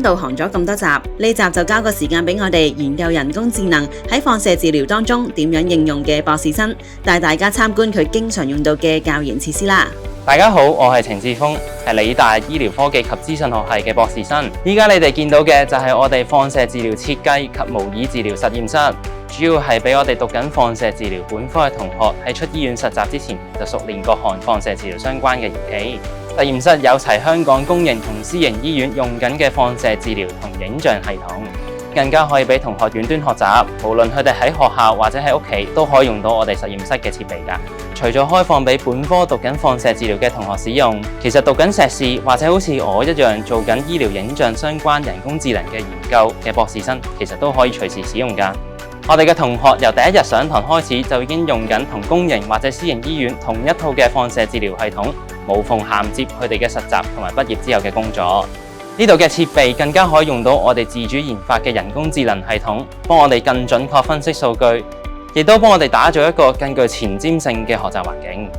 導航咗咁多集，呢集就交個時間俾我哋研究人工智能喺放射治療當中點樣應用嘅博士生，帶大家參觀佢經常用到嘅教研設施啦。大家好，我係程志峰，係理大醫療科技及資訊學系嘅博士生。依家你哋見到嘅就係我哋放射治療設計及模擬治療實驗室，主要係俾我哋讀緊放射治療本科嘅同學喺出醫院實習之前就熟練各項放射治療相關嘅儀器。實驗室有齊香港公營同私營醫院用緊嘅放射治療同影像系統，更加可以俾同學遠端學習，無論佢哋喺學校或者喺屋企都可以用到我哋實驗室嘅設備㗎。除咗開放俾本科讀緊放射治療嘅同學使用，其實讀緊碩士或者好似我一樣做緊醫療影像相關人工智能嘅研究嘅博士生，其實都可以隨時使用㗎。我哋嘅同學由第一日上堂開始就已經用緊同公營或者私營醫院同一套嘅放射治療系統，無縫銜接佢哋嘅實習同埋畢業之後嘅工作。呢度嘅設備更加可以用到我哋自主研發嘅人工智能系統，幫我哋更準確分析數據，亦都幫我哋打造一個更具前瞻性嘅學習環境。